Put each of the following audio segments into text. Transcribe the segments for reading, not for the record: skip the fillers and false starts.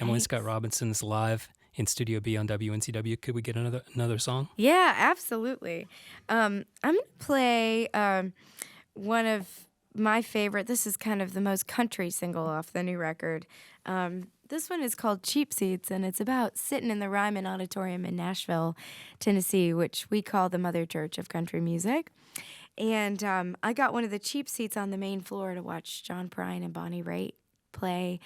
Emily Scott Robinson's live in Studio B on WNCW. Could we get another song? Yeah, absolutely. I'm going to play one of my favorite. This is kind of the most country single off the new record. This one is called Cheap Seats, and it's about sitting in the Ryman Auditorium in Nashville, Tennessee, which we call the Mother Church of Country Music. And I got one of the cheap seats on the main floor to watch John Prine and Bonnie Raitt play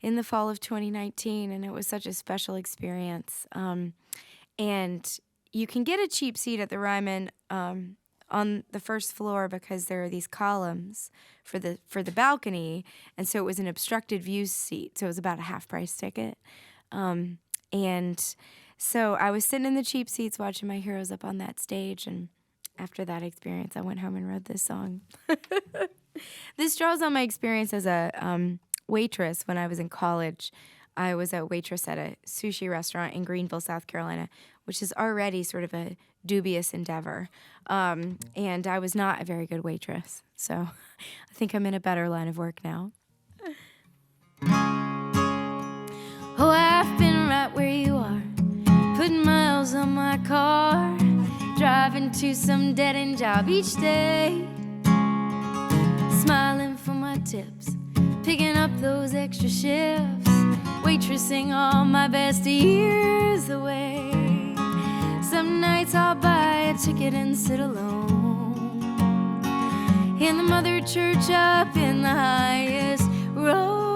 in the fall of 2019, and it was such a special experience. And you can get a cheap seat at the Ryman on the first floor because there are these columns for the balcony, and so it was an obstructed view seat, so it was about a half-price ticket. And so I was sitting in the cheap seats watching my heroes up on that stage, and after that experience, I went home and wrote this song. This draws on my experience as a waitress when I was in college. I was a waitress at a sushi restaurant in Greenville, South Carolina, which is already sort of a dubious endeavor. And I was not a very good waitress. So I think I'm in a better line of work now. Oh, I've been right where you are, putting miles on my car, driving to some dead-end job each day, smiling for my tips, picking up those extra shifts, waitressing all my best years away. Some nights I'll buy a ticket and sit alone in the Mother Church up in the highest row.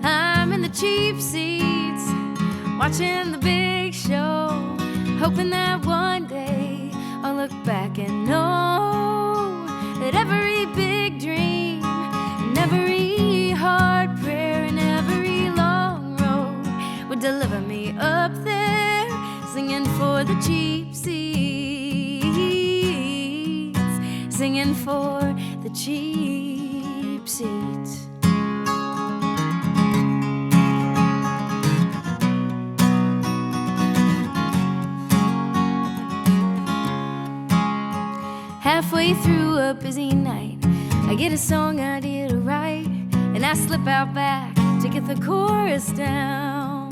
I'm in the cheap seats, watching the big show, hoping that one day I'll look back and know that every big dream and every hard prayer and every long road would deliver me up there, singing for the cheap seats, singing for the cheap seats. Halfway through a busy night, I get a song idea to write, and I slip out back to get the chorus down.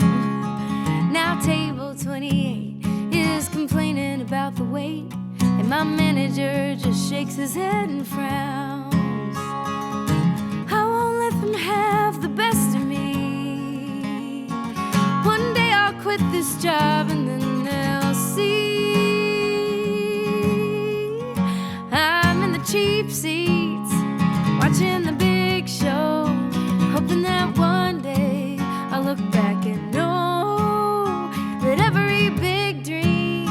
Now table 28 is complaining about the wait, and my manager just shakes his head and frowns. I won't let them have the best of me. One day I'll quit this job and then they'll see. Cheap seats, watching the big show, hoping that one day I'll look back and know that every big dream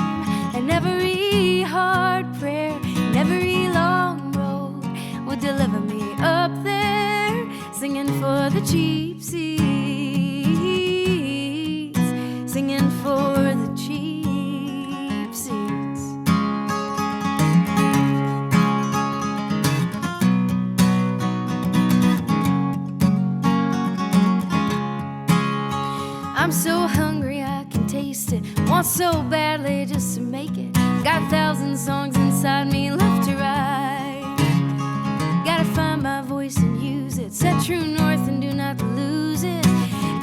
and every hard prayer and every long road will deliver me up there, singing for the cheap seats, singing for the cheap seats. I'm so hungry I can taste it, want so badly just to make it. Got 1,000 songs inside me left to write. Gotta find my voice and use it, set true north and do not lose it.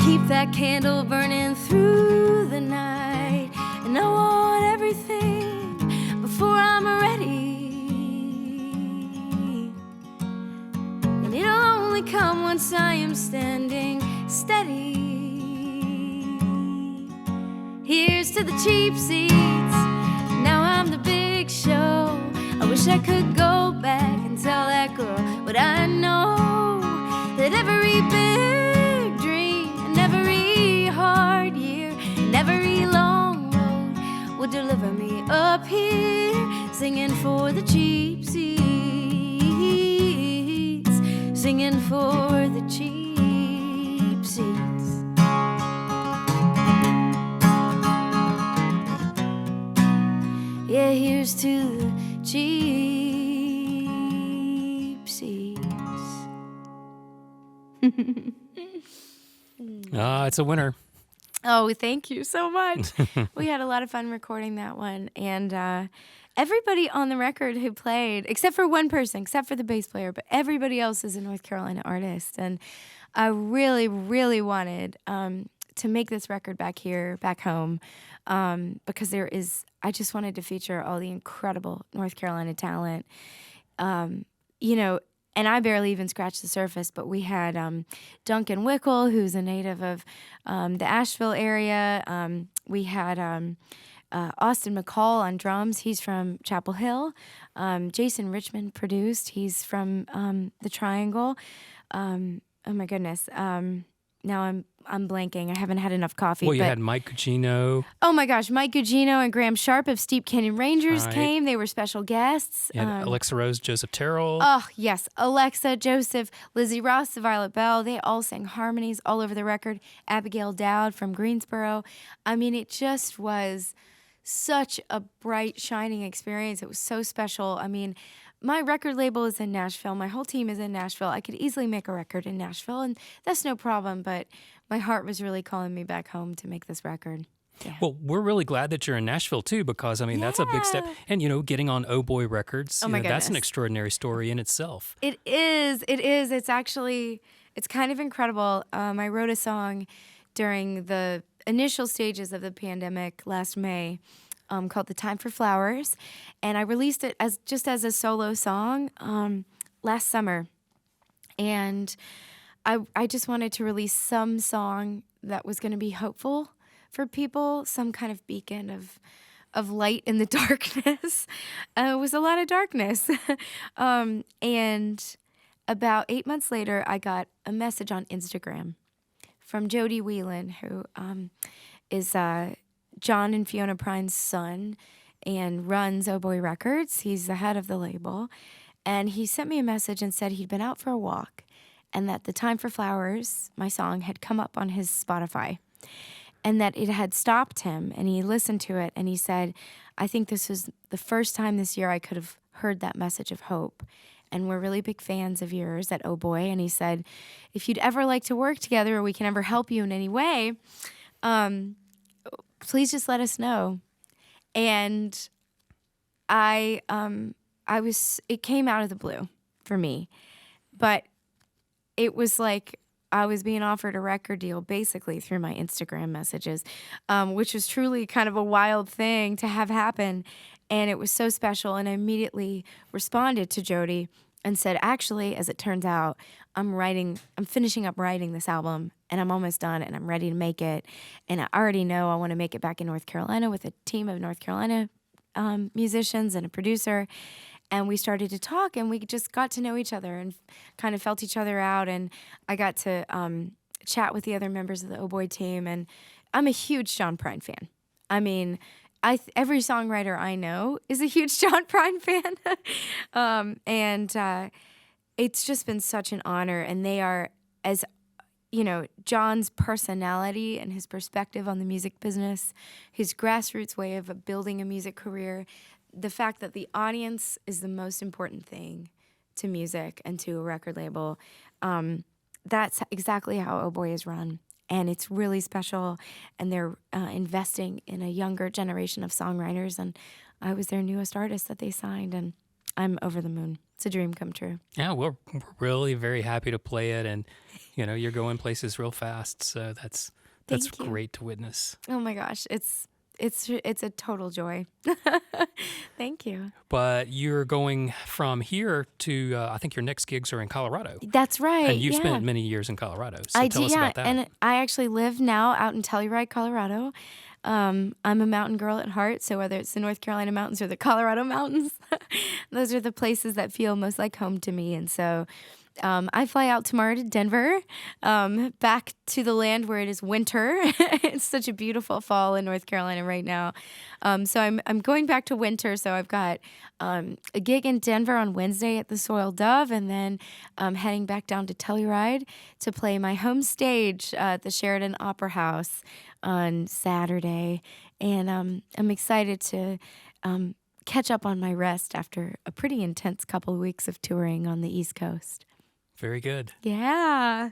Keep that candle burning through the night, and I want everything before I'm ready. And it'll only come once I am standing steady. Here's to the cheap seats, now I'm the big show. I wish I could go back and tell that girl what I know, that every big dream and every hard year and every long road will deliver me up here, singing for the cheap seats, singing for the cheap seats. Yeah, here's to the cheap seats. It's a winner. Oh, thank you so much. We had a lot of fun recording that one. And everybody on the record who played, except for one person, except for the bass player, but everybody else is a North Carolina artist. And I really, really wanted to make this record back here, back home, because I just wanted to feature all the incredible North Carolina talent. Um, you know, and I barely even scratched the surface, but we had Duncan Wickle, who's a native of the Asheville area. We had Austin McCall on drums. He's from Chapel Hill. Jason Richmond produced. He's from the Triangle. Oh my goodness. Now I'm blanking. I haven't had enough coffee. Well, you but had Mike Gugino. oh my gosh, Mike Gugino and Graham Sharp of Steep Canyon Rangers Right. came. They were special guests. And Alexa Rose, Joseph Terrell. Oh, yes. Alexa, Joseph, Lizzie Ross, Violet Bell, they all sang harmonies all over the record. Abigail Dowd from Greensboro. I mean, it just was such a bright, shining experience. It was so special. I mean, my record label is in Nashville. My whole team is in Nashville. I could easily make a record in Nashville, and that's no problem, but my heart was really calling me back home to make this record. Yeah. Well, we're really glad that you're in Nashville, too, because, I mean, that's a big step. Yeah. And, getting on Oh Boy Records, Oh my that's an goodness. extraordinary story in itself. It is. It is. It's kind of incredible. I wrote a song during the initial stages of the pandemic last May called The Time for Flowers. And I released it as a solo song last summer. And I just wanted to release some song that was going to be hopeful for people, some kind of beacon of light in the darkness. It was a lot of darkness. And about 8 months later, I got a message on Instagram from Jody Whelan, who is John and Fiona Prine's son and runs Oh Boy Records. He's the head of the label. And he sent me a message and said he'd been out for a walk and that The Time for Flowers, my song, had come up on his Spotify and that it had stopped him. And he listened to it and he said, I think this was the first time this year I could have heard that message of hope. And we're really big fans of yours at Oh Boy. And he said, if you'd ever like to work together or we can ever help you in any way, please just let us know. And it came out of the blue for me. But it was like I was being offered a record deal basically through my Instagram messages, which was truly kind of a wild thing to have happen. And it was so special. And I immediately responded to Jody and said, actually, as it turns out, I'm finishing up writing this album and I'm almost done and I'm ready to make it. And I already know I want to make it back in North Carolina with a team of North Carolina musicians and a producer. And we started to talk and we just got to know each other and kind of felt each other out. And I got to chat with the other members of the Oh Boy team. And I'm a huge John Prine fan. I mean, every songwriter I know is a huge John Prine fan. And it's just been such an honor. And they are, as John's personality and his perspective on the music business, his grassroots way of building a music career, the fact that the audience is the most important thing to music and to a record label, that's exactly how Oh Boy is run. And it's really special, and they're investing in a younger generation of songwriters, and I was their newest artist that they signed, and I'm over the moon. It's a dream come true. Yeah, we're really very happy to play it, and you're going places real fast, so that's great to witness. Oh my gosh, it's a total joy. Thank you. But you're going from here to, I think your next gigs are in Colorado. That's right. And you've spent many years in Colorado. So I tell do, us about that. And I actually live now out in Telluride, Colorado. I'm a mountain girl at heart, so whether it's the North Carolina mountains or the Colorado mountains, those are the places that feel most like home to me. And so I fly out tomorrow to Denver, back to the land where it is winter. It's such a beautiful fall in North Carolina right now. So I'm going back to winter. So I've got a gig in Denver on Wednesday at the Soiled Dove, and then heading back down to Telluride to play my home stage at the Sheridan Opera House on Saturday. And I'm excited to catch up on my rest after a pretty intense couple of weeks of touring on the East Coast. Very good. Yeah.